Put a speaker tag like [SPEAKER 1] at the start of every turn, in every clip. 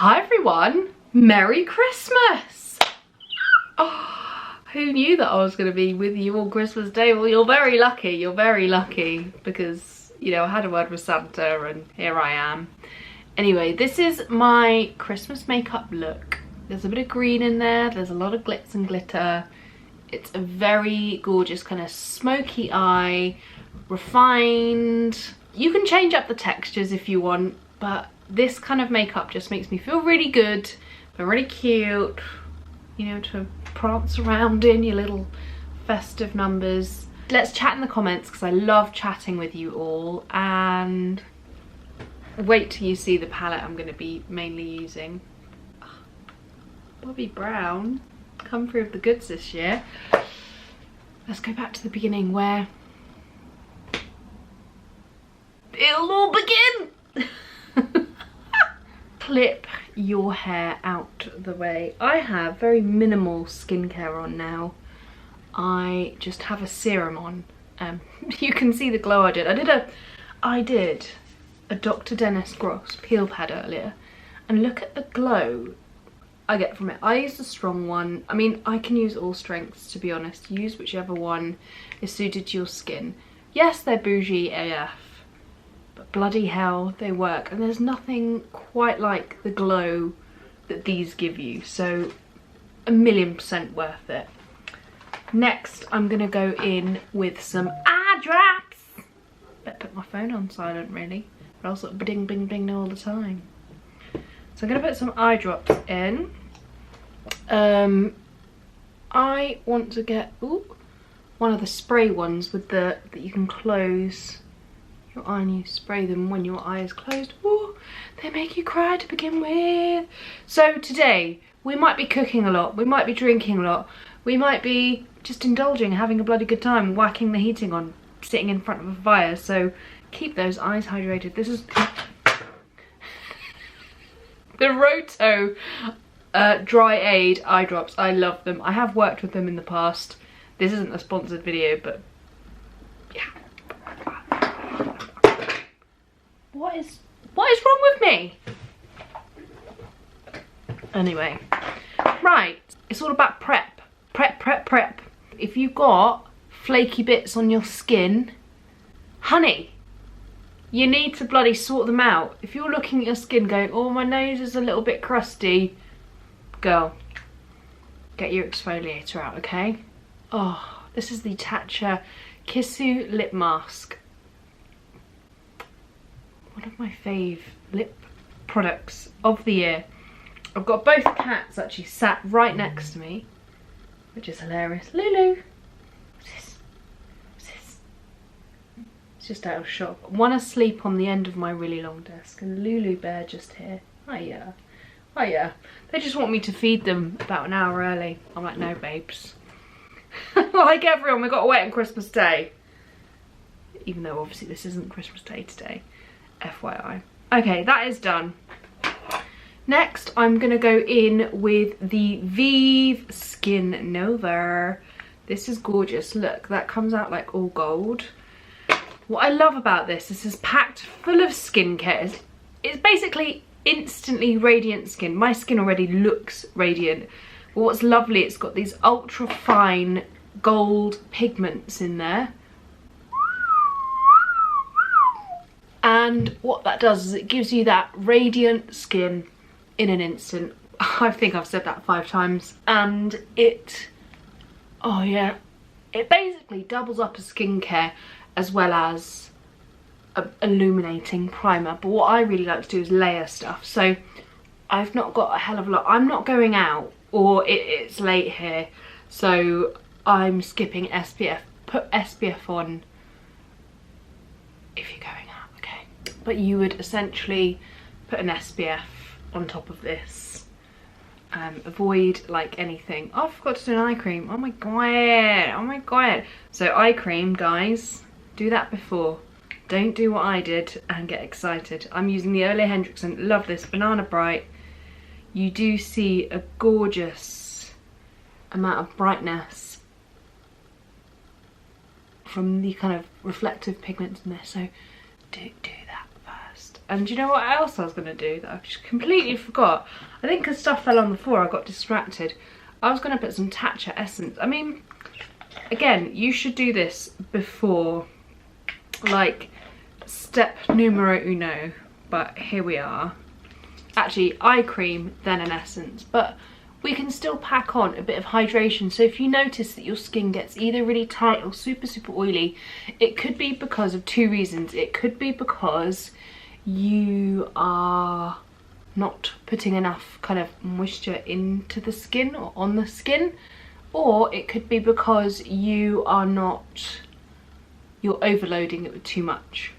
[SPEAKER 1] Hi everyone, Merry Christmas! Oh, who knew that I was going to be with you on Christmas Day? Well, you're very lucky because, you know, I had a word with Santa and here I am. Anyway, this is my Christmas makeup look. There's a bit of green in there, there's a lot of glitz and glitter. It's a very gorgeous kind of smoky eye, refined. You can change up the textures if you want, but this kind of makeup just makes me feel really good and really cute, you know, to prance around in your little festive numbers. Let's chat in the comments because I love chatting with you all, and wait till you see the palette I'm going to be mainly using. Bobby Brown, come through with the goods this year. Let's go back to the beginning where it'll all begin. Clip your hair out the way. I have very minimal skincare on now. I just have a serum on. You can see the glow I did. I did a Dr. Dennis Gross peel pad earlier, and look at the glow I get from it. I use the strong one. I mean, I can use all strengths, to be honest. Use whichever one is suited to your skin. Yes, they're bougie AF, but bloody hell, they work. And there's nothing quite like the glow that these give you. So 1,000,000% worth it. Next, I'm gonna go in with some eye drops. Better put my phone on silent, really. But I'll sort of bing, bing, bing all the time. So I'm gonna put some eye drops in. I want to get one of the spray ones with that you can close your eye and you spray them when your eye is closed. Ooh, they make you cry to begin with. So today we might be cooking a lot, we might be drinking a lot, we might be just indulging, having a bloody good time, whacking the heating on, sitting in front of a fire. So keep those eyes hydrated. This is the Roto Dry Aid eye drops. I love them. I have worked with them in the past. This isn't a sponsored video, but yeah. What is wrong with me? Anyway, right. It's all about prep. Prep. If you've got flaky bits on your skin, honey, you need to bloody sort them out. If you're looking at your skin going, oh, my nose is a little bit crusty, girl, get your exfoliator out, okay? Oh, this is the Tatcha Kissu Lip Mask. One of my fave lip products of the year. I've got both cats actually sat right next to me, which is hilarious. Lulu, what's this? Just out of shock. One asleep on the end of my really long desk, and Lulu Bear just here. Hiya. Hiya. They just want me to feed them about an hour early. I'm like, no babes. Like everyone, we got to wait on Christmas Day. Even though obviously this isn't Christmas Day today. FYI. Okay, that is done. Next, I'm going to go in with the Vieve Skin Nova. This is gorgeous. Look, that comes out like all gold. What I love about this is packed full of skincare. It's basically instantly radiant skin. My skin already looks radiant. But what's lovely, it's got these ultra fine gold pigments in there. And what that does is it gives you that radiant skin in an instant. I think I've said that 5 times. And it, oh yeah, it basically doubles up as skincare as well as a illuminating primer. But what I really like to do is layer stuff. So I've not got a hell of a lot. I'm not going out, or it's late here, so I'm skipping SPF. Put SPF on if you're going out, okay? But you would essentially put an SPF on top of this. Avoid like anything. Oh, I forgot to do an eye cream. Oh my god. Oh my god. So eye cream, guys, do that before. Don't do what I did and get excited. I'm using the Ole Hendrikson. Love this. Banana Bright. You do see a gorgeous amount of brightness from the kind of reflective pigments in there. So do that first. And you know what else I was going to do that I've just completely forgot? I think because stuff fell on the floor, I got distracted. I was going to put some Tatcha essence. I mean, again, you should do this before, like, step numero uno. But here we are. Actually, eye cream, then an essence. But we can still pack on a bit of hydration. So if you notice that your skin gets either really tight or super, super oily, it could be because of two reasons. It could be because you are not putting enough kind of moisture into the skin or on the skin, or it could be because you're overloading it with too much.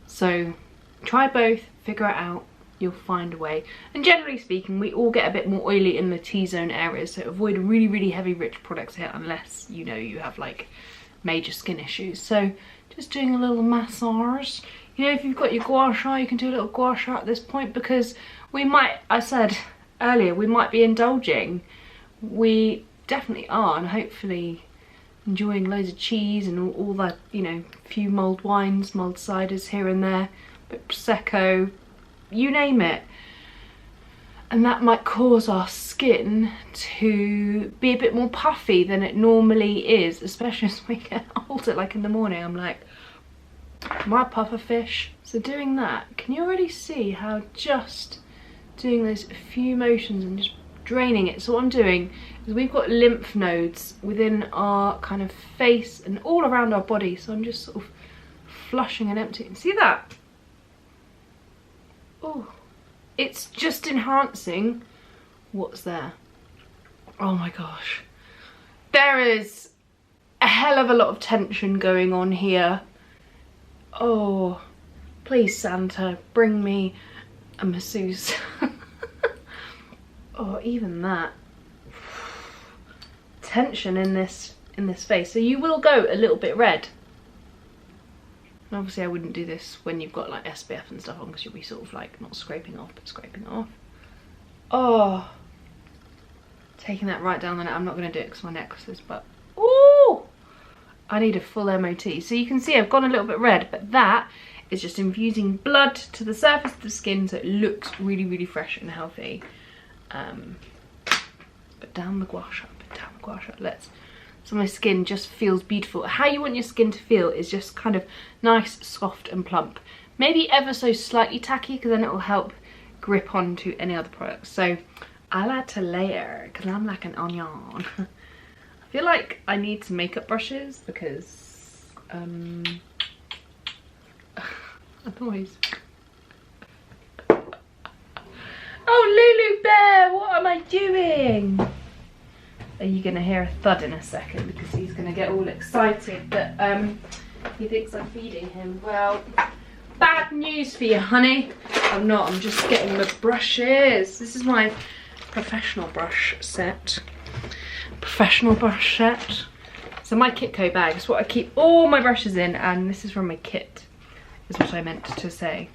[SPEAKER 1] So try both, figure it out, you'll find a way. And generally speaking, we all get a bit more oily in the T-zone areas, so avoid really, really heavy rich products here unless you know you have like major skin issues. So just doing a little massage. You know, if you've got your gua sha, you can do a little gua sha at this point, because we might, I said earlier, we might be indulging. We definitely are, and hopefully enjoying loads of cheese and all that, you know, few mulled wines, mulled ciders here and there, but Prosecco, you name it. And that might cause our skin to be a bit more puffy than it normally is, especially as we get older. Like in the morning, I'm like, my puffer fish. So doing that, can you already see how just doing those few motions and just draining it? So what I'm doing is we've got lymph nodes within our kind of face and all around our body. So I'm just sort of flushing and emptying. See that? Oh, it's just enhancing what's there. Oh my gosh. There is a hell of a lot of tension going on here. Oh, please Santa, bring me a masseuse. Oh, even that. Tension in this face. So you will go a little bit red. And obviously I wouldn't do this when you've got like SPF and stuff on, because you'll be sort of like not scraping off, but scraping off. Oh, taking that right down the neck. I'm not going to do it because my necklaces, but ooh, I need a full MOT. So you can see I've gone a little bit red, but that is just infusing blood to the surface of the skin so it looks really, really fresh and healthy. But down the gua sha, down the gua sha. Let's. So my skin just feels beautiful. How you want your skin to feel is just kind of nice, soft and plump. Maybe ever so slightly tacky, because then it will help grip onto any other products. So I like to layer because I'm like an onion. I feel like I need some makeup brushes because otherwise. Oh, Lulu Bear, what am I doing? Are you gonna hear a thud in a second because he's gonna get all excited that he thinks I'm feeding him. Well, bad news for you, honey. I'm not, I'm just getting the brushes. This is my professional brush set. Professional brush set. So my Kitco bag is what I keep all my brushes in, and this is from my kit, is what I meant to say.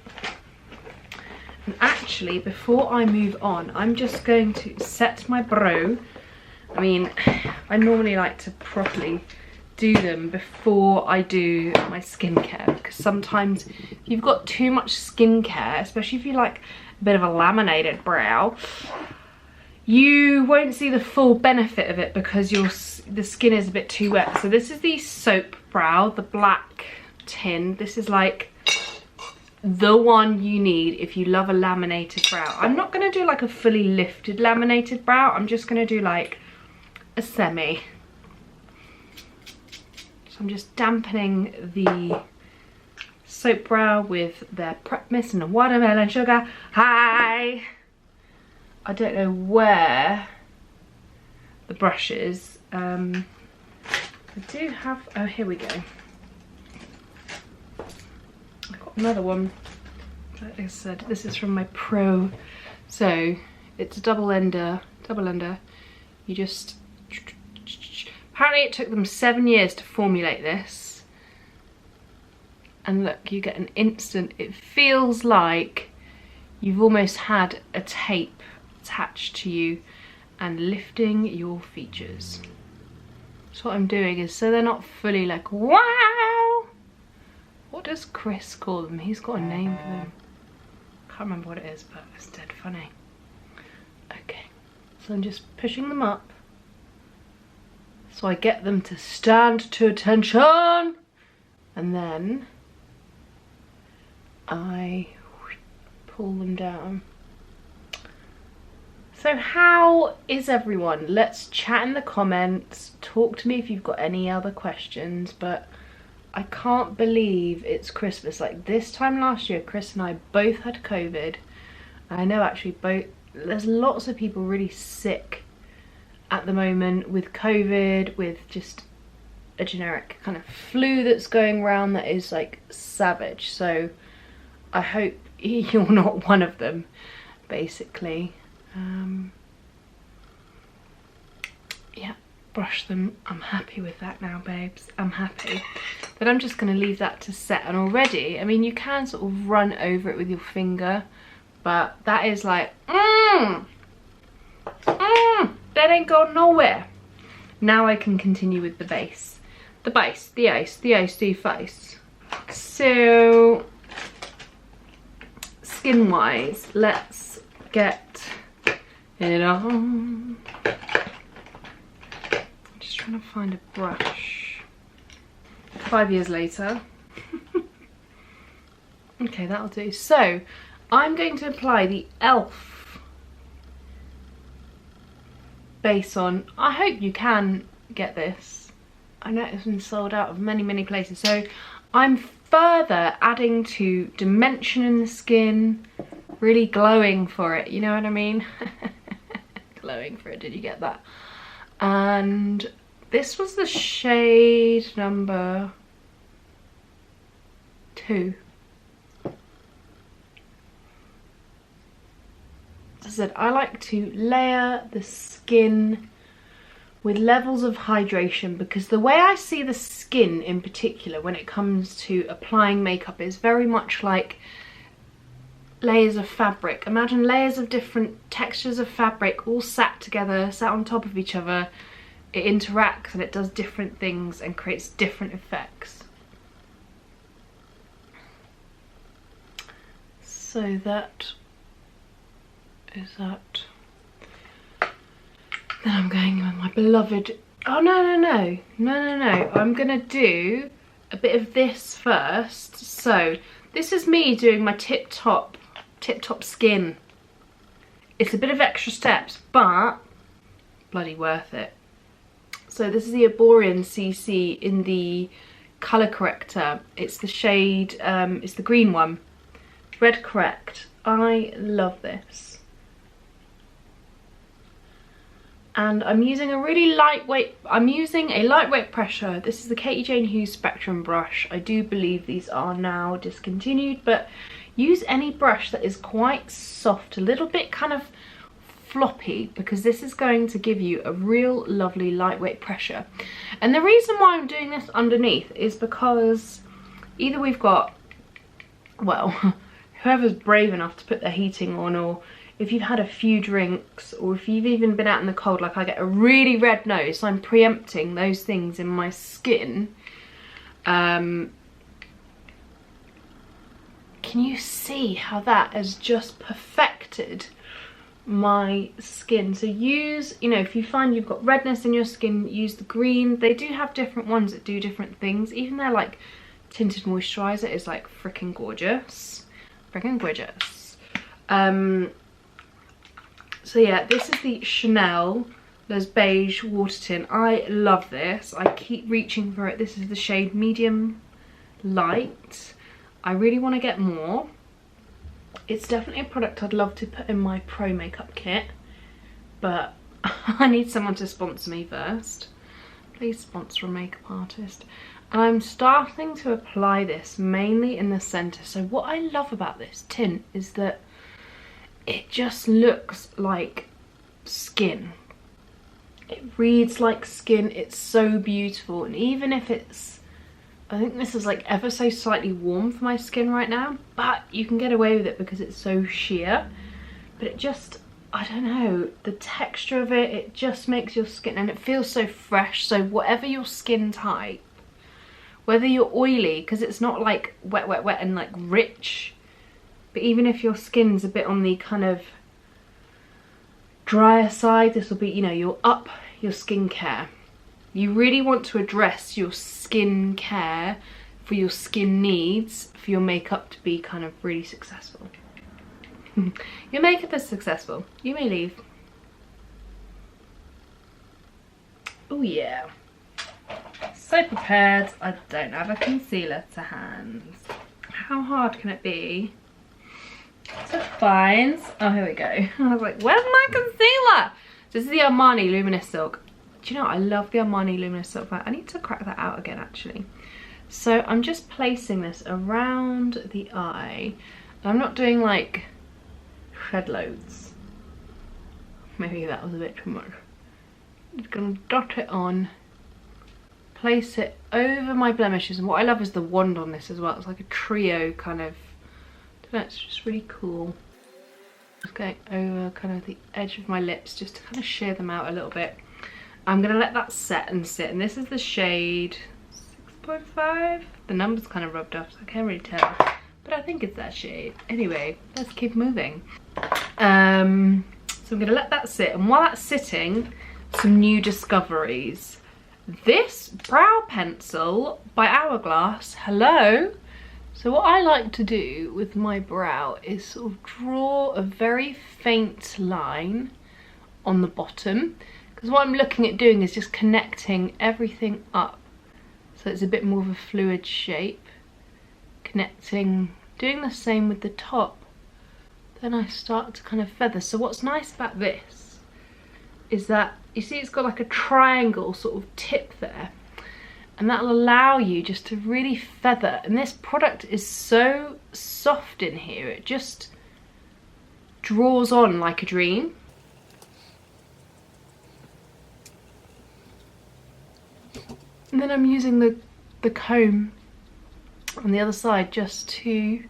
[SPEAKER 1] And actually, before I move on, I'm just going to set my brow. I mean, I normally like to properly do them before I do my skincare, because sometimes if you've got too much skincare, especially if you like a bit of a laminated brow, you won't see the full benefit of it because the skin is a bit too wet. So this is the soap brow, the black tin. This is like the one you need if you love a laminated brow. I'm not going to do like a fully lifted laminated brow. I'm just going to do like a semi. So I'm just dampening the soap brow with their prep mist and a watermelon sugar. Hi! I don't know where the brush is. I do have, oh, here we go. I've got another one. Like I said, this is from my Pro. So it's a double ender. You just, apparently it took them 7 years to formulate this. And look, you get an instant, it feels like you've almost had a tape attached to you and lifting your features. So what I'm doing is, so they're not fully like, wow! What does Chris call them? He's got a name for them. can't remember what it is, but it's dead funny. Okay, so I'm just pushing them up so I get them to stand to attention, and then I pull them down. So how is everyone? Let's chat in the comments, talk to me if you've got any other questions, but I can't believe it's Christmas. Like this time last year, Chris and I both had COVID. I know actually there's lots of people really sick at the moment with COVID, with just a generic kind of flu that's going around that is like savage. So I hope you're not one of them, basically. Yeah, brush them. I'm happy with that now, babes. I'm happy. But I'm just going to leave that to set. And already, I mean, you can sort of run over it with your finger, but that is like, that ain't going nowhere. Now I can continue with the base. The base, the ice, the face. So, skin-wise, let's get it on. I'm just trying to find a brush. 5 years later. Okay, that'll do. So, I'm going to apply the e.l.f. base on. I hope you can get this. I know it's been sold out of many places. So, I'm further adding to dimension in the skin, really glowing for it, you know what I mean? Glowing for it, did you get that? And this was the shade number 2. As I said, I like to layer the skin with levels of hydration, because the way I see the skin in particular when it comes to applying makeup is very much like layers of fabric. Imagine layers of different textures of fabric all sat together, sat on top of each other. It interacts and it does different things and creates different effects. So that is that. Then I'm going with my beloved, oh no, I'm gonna do a bit of this first. So this is me doing my tip top skin. It's a bit of extra steps, but bloody worth it. So this is the Erborian CC in the colour corrector. It's the shade, it's the green one, Red Correct. I love this. And I'm using a really lightweight, pressure. This is the Katie Jane Hughes Spectrum brush. I do believe these are now discontinued, but use any brush that is quite soft, a little bit kind of floppy, because this is going to give you a real lovely lightweight pressure. And the reason why I'm doing this underneath is because either we've got, well, whoever's brave enough to put their heating on, or if you've had a few drinks, or if you've even been out in the cold, like I get a really red nose, so I'm preempting those things in my skin. Can you see how that has just perfected my skin? So use, you know, if you find you've got redness in your skin, use the green. They do have different ones that do different things. Even their like tinted moisturizer is like freaking gorgeous. Freaking gorgeous. So yeah, this is the Chanel Les Beige Water Tint. I love this. I keep reaching for it. This is the shade Medium Light. I really want to get more. It's definitely a product I'd love to put in my pro makeup kit, but I need someone to sponsor me first. Please sponsor a makeup artist. And I'm starting to apply this mainly in the centre. So what I love about this tint is that it just looks like skin. It reads like skin. It's so beautiful. And even if it's, I think this is like ever so slightly warm for my skin right now, but you can get away with it because it's so sheer. But it just, I don't know, the texture of it, it just makes your skin, and it feels so fresh. So whatever your skin type, whether you're oily, because it's not like wet and like rich, But even if your skin's a bit on the kind of drier side, this will be, you know, you'll up your skincare. You really want to address your skin care for your skin needs, for your makeup to be kind of really successful. Your makeup is successful. You may leave. Oh yeah. So prepared. I don't have a concealer to hand. How hard can it be to find? Oh, here we go. I was like, where's my concealer? This is the Armani Luminous Silk. Do you know, I love the Armani Luminous Silk. I need to crack that out again, actually. So I'm just placing this around the eye. I'm not doing like shed loads. Maybe that was a bit too much. I'm just gonna dot it on, place it over my blemishes, and what I love is the wand on this as well. It's like a trio kind of, I don't know, it's just really cool. Just going over kind of the edge of my lips just to kind of sheer them out a little bit. I'm gonna let that set and sit, and this is the shade 6.5. The number's kind of rubbed off, so I can't really tell, but I think it's that shade. Anyway, let's keep moving. So I'm gonna let that sit, and while that's sitting, some new discoveries. This brow pencil by Hourglass, hello. So what I like to do with my brow is sort of draw a very faint line on the bottom, because what I'm looking at doing is just connecting everything up so it's a bit more of a fluid shape, connecting, doing the same with the top. Then I start to kind of feather. So what's nice about this is that, you see it's got like a triangle sort of tip there, and that'll allow you just to really feather. And this product is so soft in here, it just draws on like a dream. And then I'm using the comb on the other side just to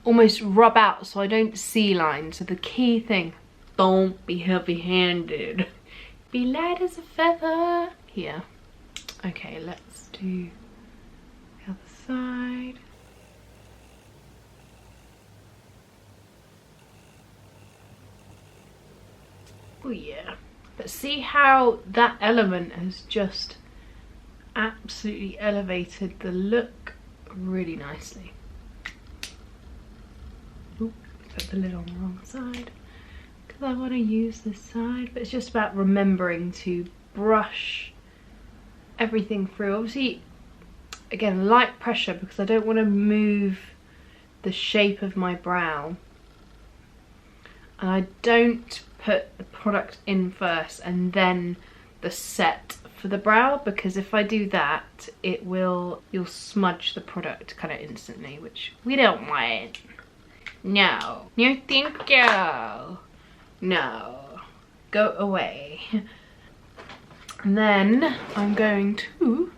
[SPEAKER 1] almost rub out so I don't see lines. So the key thing, don't be heavy-handed. Be light as a feather. Here. Okay, let's do the other side. Oh yeah. But see how that element has just absolutely elevated the look really nicely. Oop, put the lid on the wrong side because I want to use this side, but it's just about remembering to brush everything through. Obviously, again, light pressure because I don't want to move the shape of my brow, and I don't put the product in first and then the set for the brow, because if I do that, you'll smudge the product kind of instantly, which we don't want. No, no thank you. No, go away. And then I'm going to,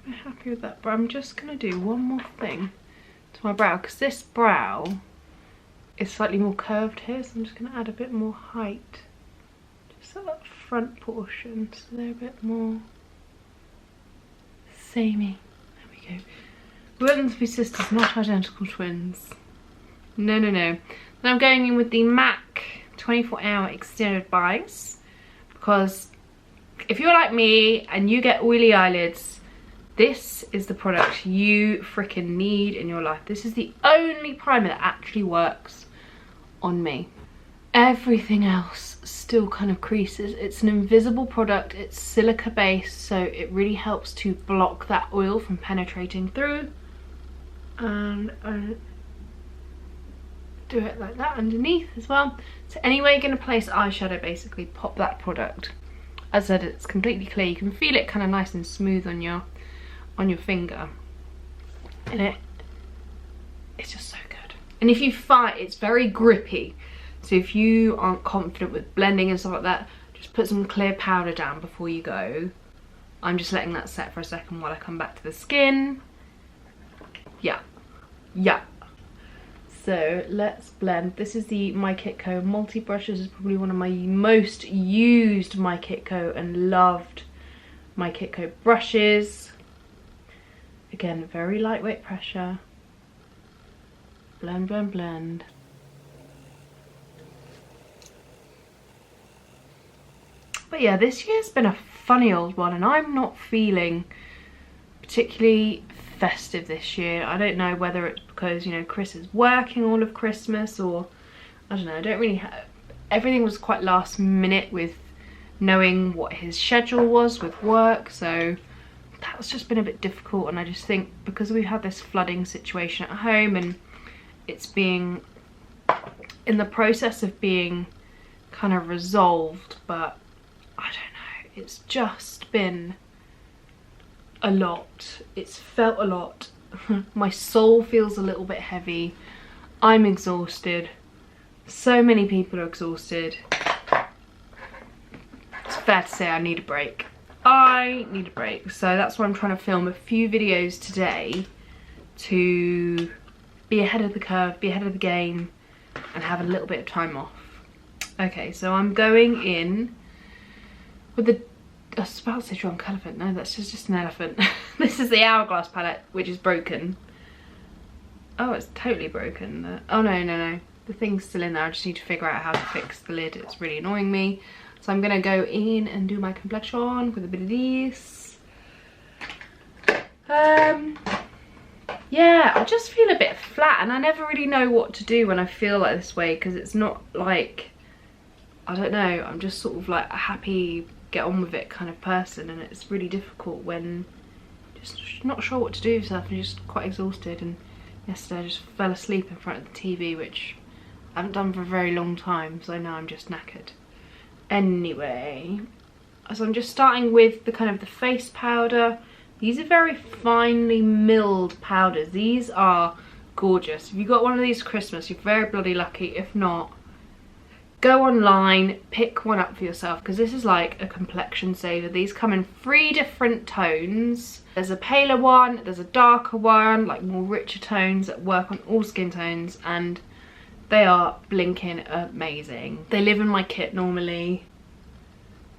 [SPEAKER 1] I'm happy with that, but I'm just gonna do one more thing to my brow, because this brow is slightly more curved here, so I'm just gonna add a bit more height just at that front portion, so they're a bit more samey. There we go. We want them to be sisters, not identical twins. No, no, no. Then I'm going in with the MAC 24-hour extended base, because if you're like me and you get oily eyelids, this is the product you freaking need in your life. This is the only primer that actually works on me. Everything else still kind of creases. It's an invisible product, it's silica based, so it really helps to block that oil from penetrating through. And I do it like that underneath as well. So anywhere you're going to place eyeshadow, basically pop that product. As I said, it's completely clear. You can feel it kind of nice and smooth on your finger, and it's just so good. And if you find it's very grippy, so if you aren't confident with blending and stuff like that, just put some clear powder down before you go. I'm just letting that set for a second while I come back to the skin. Yeah, yeah. So let's blend. This is the My Kitco multi brush. This is probably one of my most used My Kitco and loved My Kitco brushes. Again, very lightweight pressure. Blend, blend, blend. But yeah, this year's been a funny old one, and I'm not feeling particularly festive this year. I don't know whether it's because, you know, Chris is working all of Christmas, or I don't know. I don't really have, everything was quite last minute with knowing what his schedule was with work, so that's just been a bit difficult. And I just think because we had this flooding situation at home, and it's being in the process of being kind of resolved, but I don't know, it's just been a lot. It's felt a lot. My soul feels a little bit heavy. I'm exhausted. So many people are exhausted. It's fair to say I need a break. I need a break. So that's why I'm trying to film a few videos today to be ahead of the curve, be ahead of the game, and have a little bit of time off. Okay, so I'm going in with the, I was about to say drunk elephant. No, that's just an elephant. This is the Hourglass palette, which is broken. Oh, it's totally broken. Oh no. The thing's still in there. I just need to figure out how to fix the lid. It's really annoying me. So I'm gonna go in and do my complexion with a bit of this. Yeah, I just feel a bit flat, and I never really know what to do when I feel like this way, because it's not like, I don't know, I'm just sort of like a happy, get on with it kind of person, and it's really difficult when just not sure what to do with yourself and you're just quite exhausted. And yesterday I just fell asleep in front of the TV, which I haven't done for a very long time, so now I'm just knackered. Anyway, so I'm just starting with the kind of the face powder. These are very finely milled powders. These are gorgeous. If you got one of these Christmas, you're very bloody lucky. If not, go online, pick one up for yourself, because this is like a complexion saver. These come in 3 different tones. There's a paler one, there's a darker one, like more richer tones that work on all skin tones, and they are blinking amazing. They live in my kit normally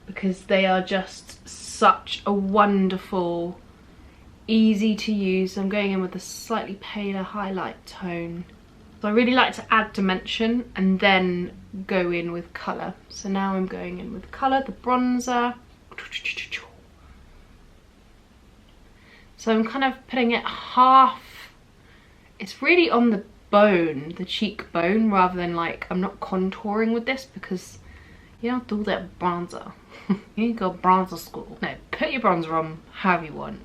[SPEAKER 1] because they are just such a wonderful, easy to use. I'm going in with a slightly paler highlight tone. So I really like to add dimension and then go in with colour. So now I'm going in with colour, the bronzer. So I'm kind of putting it half, it's really on the bone, the cheekbone, rather than like, I'm not contouring with this because you don't do that bronzer. You go bronzer school. No, put your bronzer on however you want.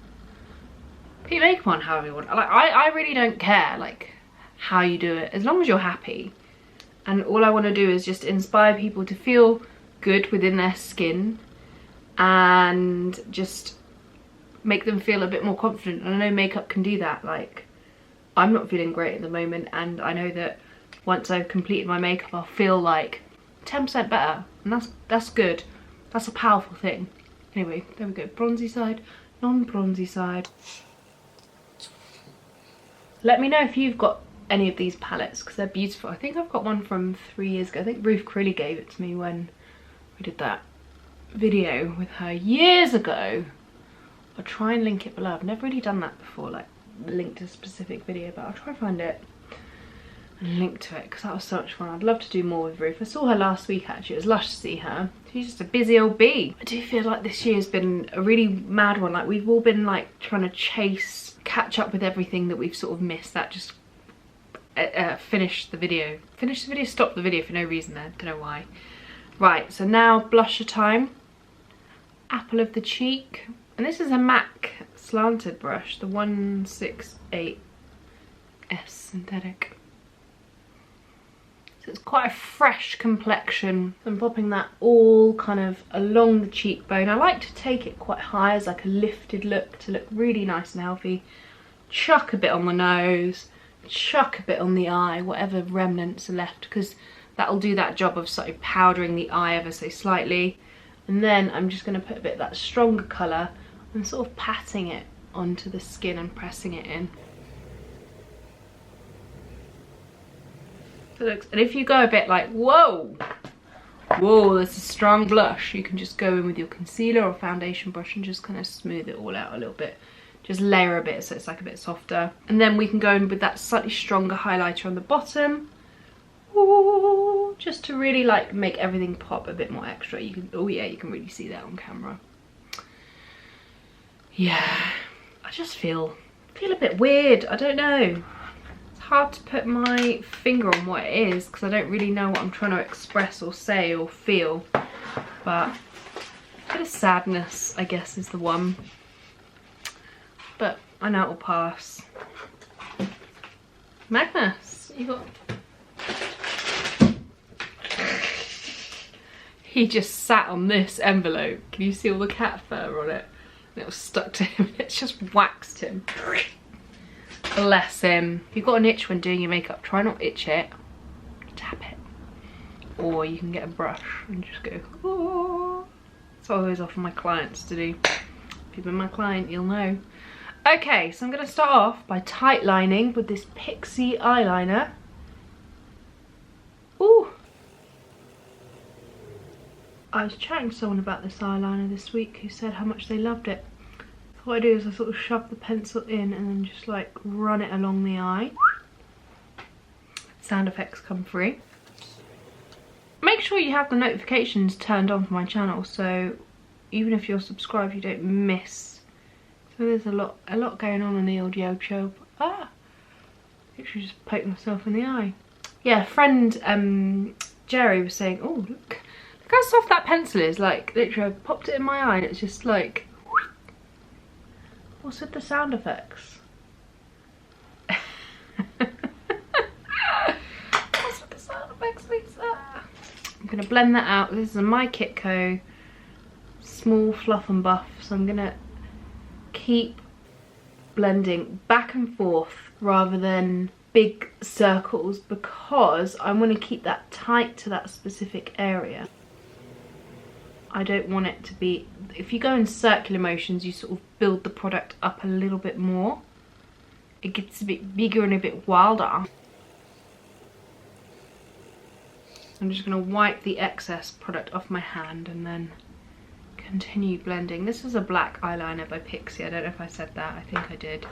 [SPEAKER 1] Put your makeup on however you want. Like, I really don't care like how you do it, as long as you're happy. And all I want to do is just inspire people to feel good within their skin and just make them feel a bit more confident. And I know makeup can do that. Like, I'm not feeling great at the moment, and I know that once I've completed my makeup I'll feel like 10% better, and that's good. That's a powerful thing. Anyway, there we go. Bronzy side, non-bronzy side. Let me know if you've got any of these palettes, because they're beautiful. I think I've got one from 3 years ago. I think Ruth Crilly gave it to me when we did that video with her years ago. I'll try and link it below. I've never really done that before, like link to a specific video, but I'll try and find it and link to it, because that was so much fun. I'd love to do more with Ruth. I saw her last week actually. It was lush to see her. She's just a busy old bee. I do feel like this year's been a really mad one. Like, we've all been like trying to catch up with everything that we've sort of missed. That just finished the video, stopped the video for no reason there, don't know why. Right, so now blusher time. Apple of the cheek, and this is a MAC slanted brush, the 168S synthetic. So it's quite a fresh complexion. I'm popping that all kind of along the cheekbone. I like to take it quite high as like a lifted look to look really nice and healthy. Chuck a bit on the nose, chuck a bit on the eye, whatever remnants are left, because that'll do that job of sort of powdering the eye ever so slightly. And then I'm just going to put a bit of that stronger colour and sort of patting it onto the skin and pressing it in. So it looks, and if you go a bit like, whoa, that's a strong blush, you can just go in with your concealer or foundation brush and just kind of smooth it all out a little bit. just layer a bit so it's like a bit softer. And then we can go in with that slightly stronger highlighter on the bottom. Ooh, just to really like make everything pop a bit more extra. You can, oh yeah, you can really see that on camera. Yeah, I just feel a bit weird. I don't know. It's hard to put my finger on what it is because I don't really know what I'm trying to express or say or feel. But a bit of sadness, I guess, is the one. But I know it'll pass. Magnus, you got... He just sat on this envelope. Can you see all the cat fur on it? And it was stuck to him. It's just waxed him. Bless him. If you've got an itch when doing your makeup, try not itch it. Tap it. Or you can get a brush and just go, oh. That's what I always offer my clients to do. If you've been my client, you'll know. Okay, so I'm going to start off by tight lining with this Pixie eyeliner. Ooh. I was chatting to someone about this eyeliner this week who said how much they loved it. So what I do is I sort of shove the pencil in and then just like run it along the eye. Sound effects come free. Make sure you have the notifications turned on for my channel so even if you're subscribed you don't miss. So there's a lot going on in the old YouTube. Ah! Literally just poked myself in the eye. Yeah, friend Jerry was saying, oh look how soft that pencil is. Like literally I popped it in my eye and it's just like, what's with the sound effects? What's with the sound effects, Lisa? I'm gonna blend that out. This is a My Kitco small fluff and buff, so I'm gonna keep blending back and forth rather than big circles because I want to keep that tight to that specific area. I don't want it to be, if you go in circular motions you sort of build the product up a little bit more. It gets a bit bigger and a bit wilder. I'm just going to wipe the excess product off my hand and then continue blending. This is a black eyeliner by Pixie. I don't know if I said that. I think I did.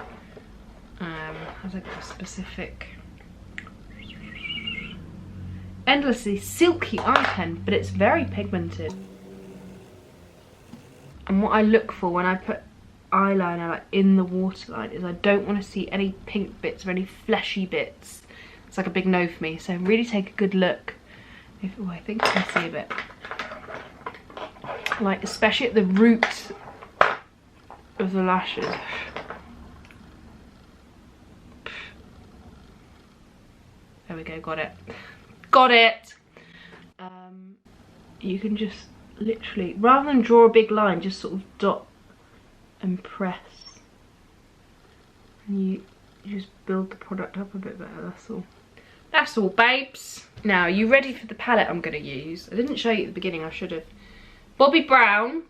[SPEAKER 1] Has like a specific endlessly silky eye pen, but it's very pigmented. And what I look for when I put eyeliner like in the waterline is I don't want to see any pink bits or any fleshy bits. It's like a big no for me. So really take a good look. Oh, I think I can see a bit. Like especially at the root of the lashes. There we go, got it. Got it! You can just literally, rather than draw a big line, just sort of dot and press. And you just build the product up a bit better, that's all. That's all, babes. Now, are you ready for the palette I'm going to use? I didn't show you at the beginning, I should have. Bobbi Brown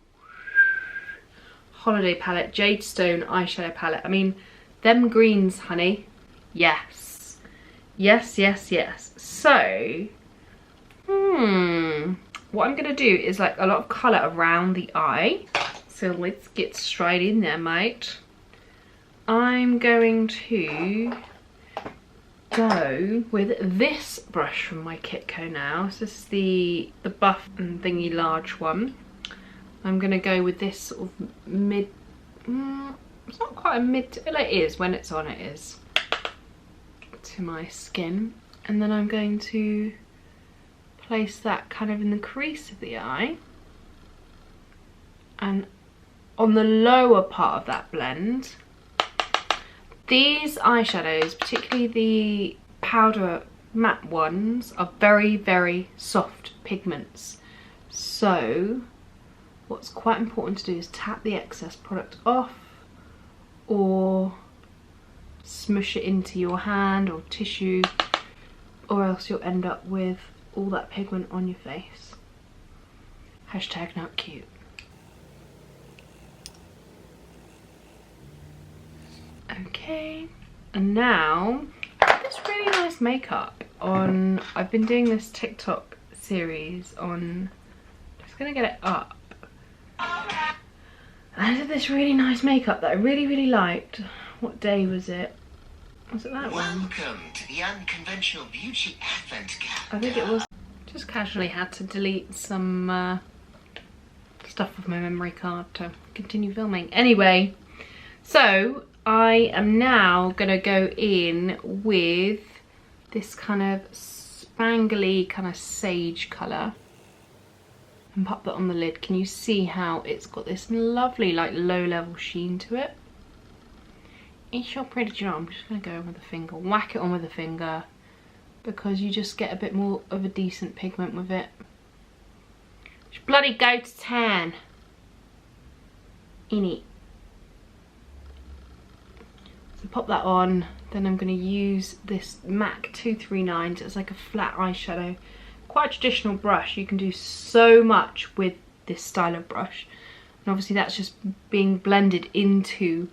[SPEAKER 1] Holiday Palette, Jade Stone eyeshadow palette. I mean, them greens, honey. Yes. Yes, yes, yes. So, what I'm going to do is like a lot of colour around the eye. So let's get straight in there, mate. I'm going to go with this brush from my Kitco now. So this is the buff and thingy large one. I'm going to go with this sort of mid, it's not quite a mid, well it is, when it's on it is, to my skin. And then I'm going to place that kind of in the crease of the eye. And on the lower part of that blend, these eyeshadows, particularly the powder matte ones, are very, very soft pigments. So what's quite important to do is tap the excess product off or smush it into your hand or tissue, or else you'll end up with all that pigment on your face. Hashtag not cute. Okay, and now this really nice makeup on, I've been doing this TikTok series on, just gonna get it up. I did this really nice makeup that I really liked. What day was it? Was it that one?
[SPEAKER 2] Welcome to the Unconventional Beauty Advent Calendar.
[SPEAKER 1] I think it was. Just casually had to delete some stuff off my memory card to continue filming. Anyway, so I am now gonna go in with this kind of spangly kind of sage colour and pop that on the lid. Can you see how it's got this lovely like low level sheen to it? It's your pretty job. I'm just gonna go in with a finger, whack it on with a finger, because you just get a bit more of a decent pigment with it. Just bloody go to tan in it. So pop that on, then I'm going to use this MAC 239 as like a flat eyeshadow. Quite a traditional brush. You can do so much with this style of brush. And obviously that's just being blended into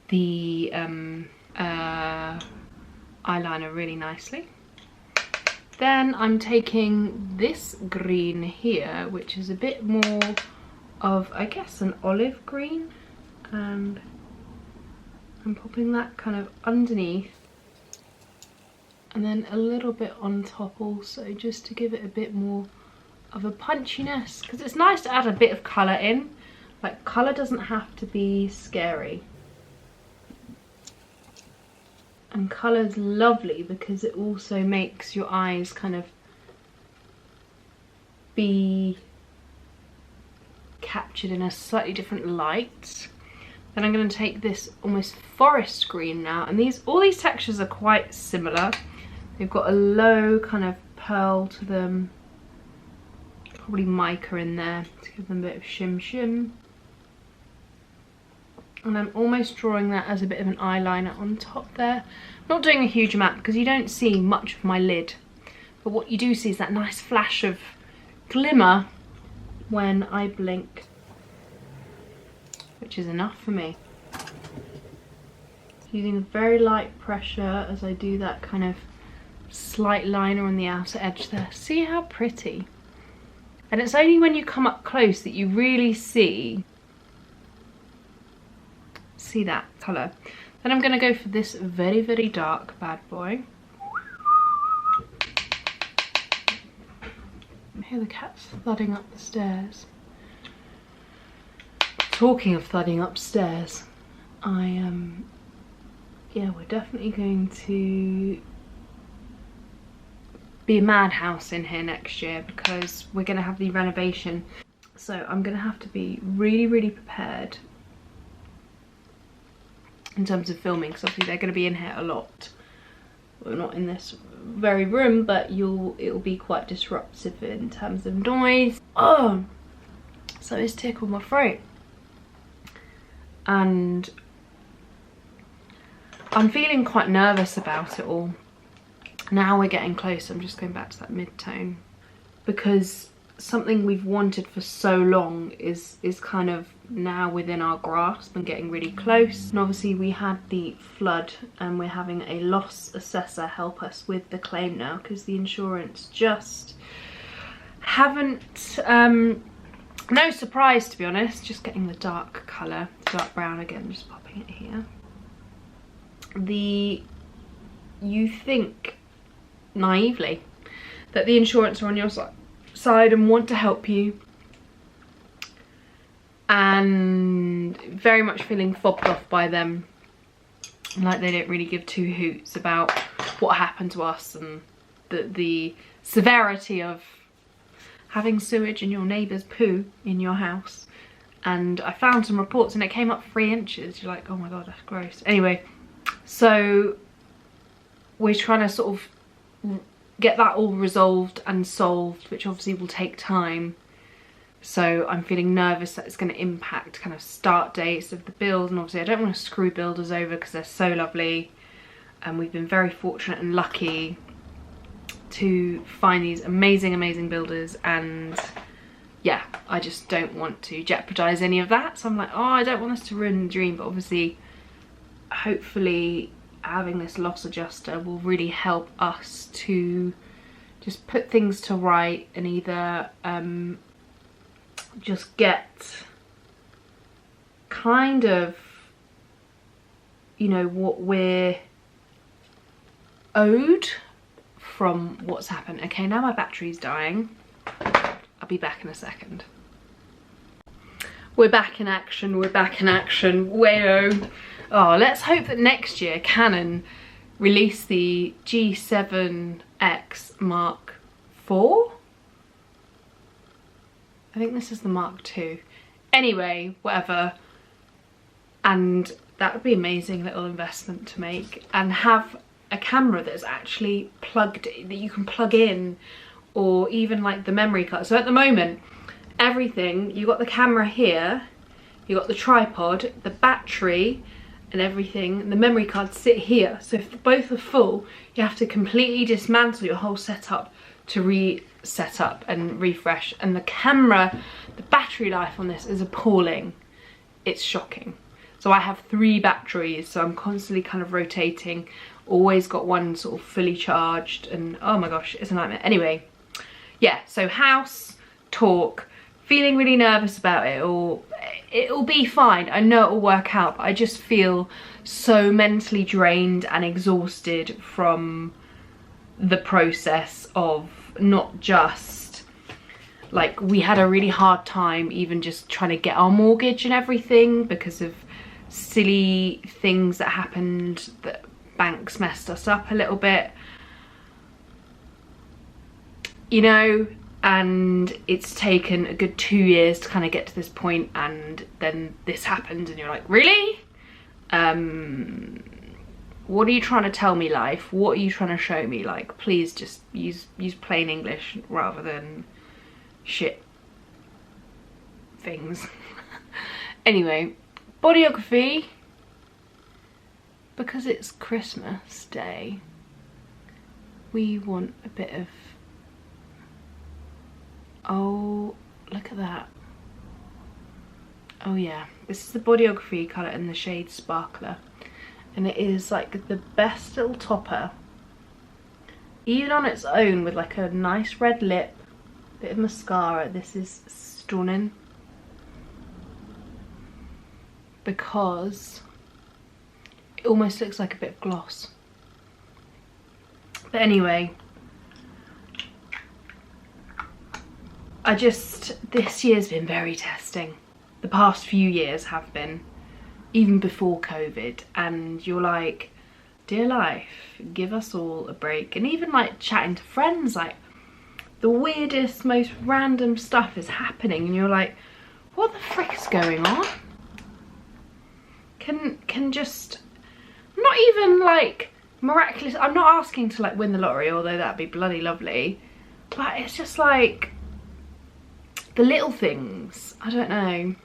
[SPEAKER 1] the eyeliner really nicely. Then I'm taking this green here, which is a bit more of, I guess, an olive green, and I'm popping that kind of underneath, and then a little bit on top also, just to give it a bit more of a punchiness, because it's nice to add a bit of colour in. Like, colour doesn't have to be scary. And colour's lovely because it also makes your eyes kind of be captured in a slightly different light. Then I'm going to take this almost forest green now, and all these textures are quite similar. They've got a low kind of pearl to them, probably mica in there to give them a bit of shim shim. And I'm almost drawing that as a bit of an eyeliner on top there. Not doing a huge amount because you don't see much of my lid. But what you do see is that nice flash of glimmer when I blink, which is enough for me. Using a very light pressure as I do that kind of slight liner on the outer edge there. See how pretty? And it's only when you come up close that you really see that colour. Then I'm going to go for this very dark bad boy. I hear the cat's thudding up the stairs. Talking of thudding upstairs, yeah, we're definitely going to be a madhouse in here next year because we're going to have the renovation. So I'm going to have to be really prepared in terms of filming, because obviously they're going to be in here a lot. We're not in this very room, but it'll be quite disruptive in terms of noise. Oh, so it's tickled my throat. And I'm feeling quite nervous about it all. Now we're getting close. I'm just going back to that mid-tone, because something we've wanted for so long is kind of now within our grasp and getting really close. And obviously we had the flood and we're having a loss assessor help us with the claim now, because the insurance just haven't, no surprise to be honest. Just getting the dark colour, dark brown again, just popping it here. You think naively that the insurance are on your side and want to help you, and very much feeling fobbed off by them, like they don't really give two hoots about what happened to us and the severity of having sewage and your neighbour's poo in your house. And I found some reports and it came up 3 inches. You're like, oh my god, that's gross. Anyway, so we're trying to sort of get that all resolved and solved, which obviously will take time. So I'm feeling nervous that it's going to impact kind of start dates of the build, and obviously I don't want to screw builders over because they're so lovely, and we've been very fortunate and lucky to find these amazing builders, and yeah, I just don't want to jeopardize any of that. So I'm like, oh, I don't want us to ruin the dream, but obviously hopefully having this loss adjuster will really help us to just put things to right, and either just get kind of, you know, what we're owed from what's happened. Okay, now my battery's dying. I'll be back in a second. We're back in action, we're back in action, wayo. Oh, let's hope that next year Canon release the G7X Mark IV. I think this is the Mark II. Anyway, whatever. And that would be an amazing little investment to make, and have a camera that's actually plugged, that you can plug in, or even like the memory card. So at the moment, everything, you got the camera here, you got the tripod, the battery and everything, and the memory card sit here. So if both are full, you have to completely dismantle your whole setup to reset up and refresh. And the camera, the battery life on this is appalling. It's shocking. So I have 3 batteries, so I'm constantly kind of rotating. Always got one sort of fully charged, and oh my gosh, it's a nightmare. Anyway, yeah, so house talk, feeling really nervous about it, or it'll be fine. I know it'll work out, but I just feel so mentally drained and exhausted from the process of not just, like, we had a really hard time even just trying to get our mortgage and everything because of silly things that happened, that banks messed us up a little bit, you know, and it's taken a good 2 years to kind of get to this point, and then this happened and you're like, really? What are you trying to tell me, life? What are you trying to show me? Like, please just use plain English rather than shit things. Anyway, bodyography, because it's Christmas Day, we want a bit of, oh, look at that. Oh yeah, this is the bodyography colour in the shade Sparkler, and it is like the best little topper, even on its own, with like a nice red lip, bit of mascara. This is stunning because it almost looks like a bit of gloss. But anyway, this year's been very testing. The past few years have been, even before COVID, and you're like, dear life, give us all a break. And even like chatting to friends, like the weirdest, most random stuff is happening, and you're like, what the frick is going on? Can just, not even like miraculous, I'm not asking to like win the lottery, although that'd be bloody lovely, but it's just like the little things. I don't know.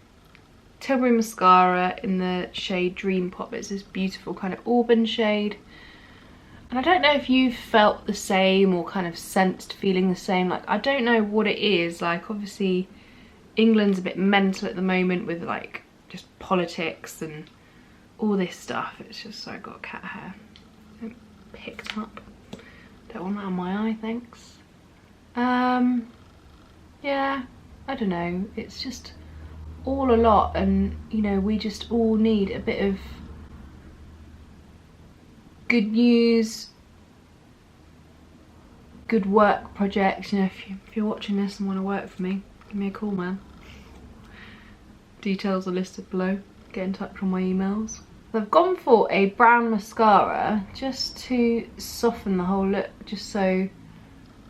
[SPEAKER 1] Tilbury mascara in the shade Dream Pop. It's this beautiful kind of auburn shade, and I don't know if you've felt the same or kind of sensed feeling the same. Like, I don't know what it is. Like, obviously England's a bit mental at the moment with like just politics and all this stuff. It's just, so I got cat hair picked up, don't want that on my eye, thanks. Yeah, I don't know, it's just all a lot, and you know, we just all need a bit of good news, good work projects. You know, if you're watching this and want to work for me, give me a call, man. Details are listed below. Get in touch on my emails. I've gone for a brown mascara just to soften the whole look, just so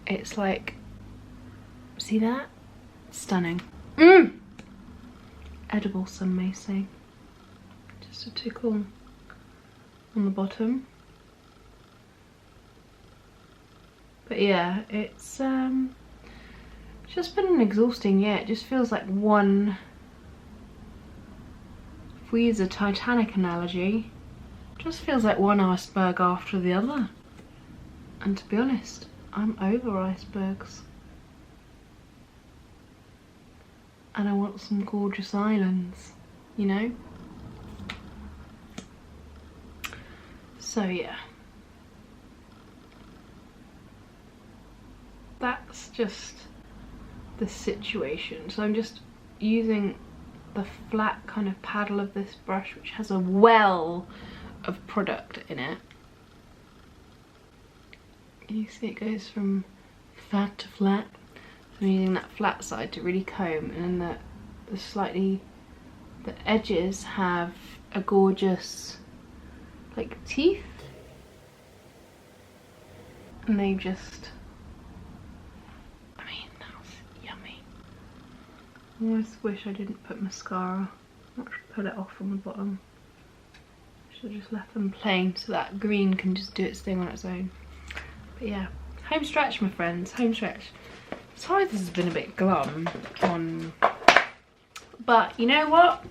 [SPEAKER 1] it's like, see that? Stunning. Edible, some may say. Just a tickle on the bottom. But yeah, it's just been an exhausting year. It just feels like one, if we use a Titanic analogy, it just feels like one iceberg after the other. And to be honest, I'm over icebergs. And I want some gorgeous islands, you know? So yeah. That's just the situation. So I'm just using the flat kind of paddle of this brush, which has a well of product in it. You see it goes from fat to flat. So I'm using that flat side to really comb, and then the edges have a gorgeous like teeth, and they just, I mean, that's yummy. I almost wish I didn't put mascara. I should pull it off from the bottom. I should have just left them plain so that green can just do its thing on its own. But yeah, home stretch, my friends, home stretch. Sorry this has been a bit glum on, but you know what?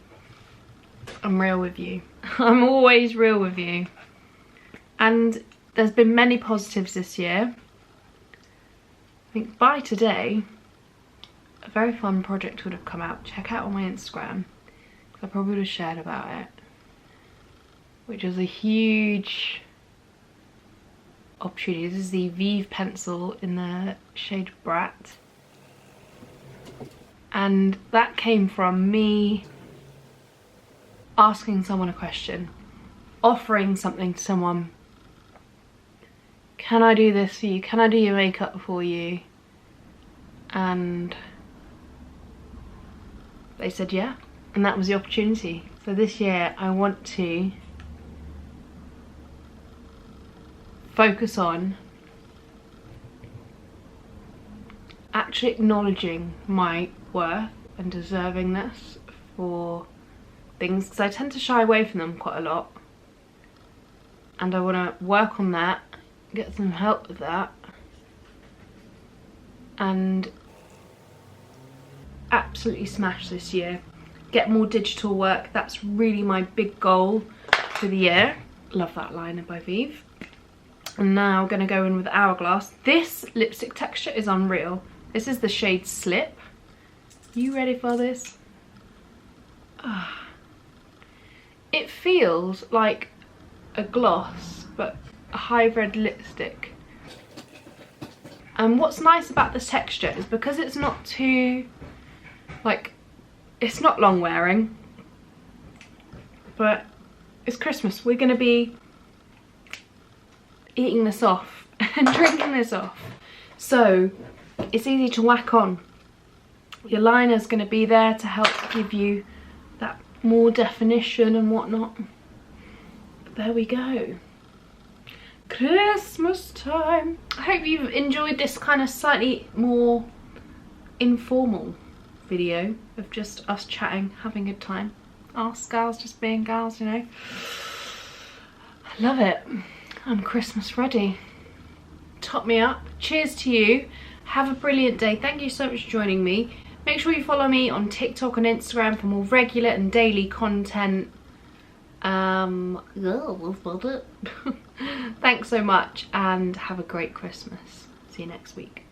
[SPEAKER 1] I'm real with you. I'm always real with you. And there's been many positives this year. I think by today, a very fun project would have come out. Check out on my Instagram, because I probably would have shared about it. Which is a huge opportunity. This is the Vieve pencil in the shade Brat. And that came from me asking someone a question, offering something to someone. Can I do this for you? Can I do your makeup for you? And they said yeah, and that was the opportunity. So this year I want to focus on actually acknowledging my worth and deservingness for things, because I tend to shy away from them quite a lot, and I want to work on that, get some help with that, and absolutely smash this year. Get more digital work. That's really my big goal for the year. Love that liner by Vieve. And now I'm going to go in with Hourglass. This lipstick texture is unreal. This is the shade Slip. You ready for this? It feels like a gloss, but a hybrid lipstick. And what's nice about this texture is because it's not too, like, it's not long wearing, but it's Christmas. We're going to be eating this off and drinking this off. So it's easy to whack on. Your liner's going to be there to help give you that more definition and whatnot. But there we go. Christmas time. I hope you've enjoyed this kind of slightly more informal video of just us chatting, having a good time. Us gals just being gals, you know. I love it. I'm Christmas ready. Top me up. Cheers to you. Have a brilliant day. Thank you so much for joining me. Make sure you follow me on TikTok and Instagram for more regular and daily content. Thanks so much and have a great Christmas. See you next week.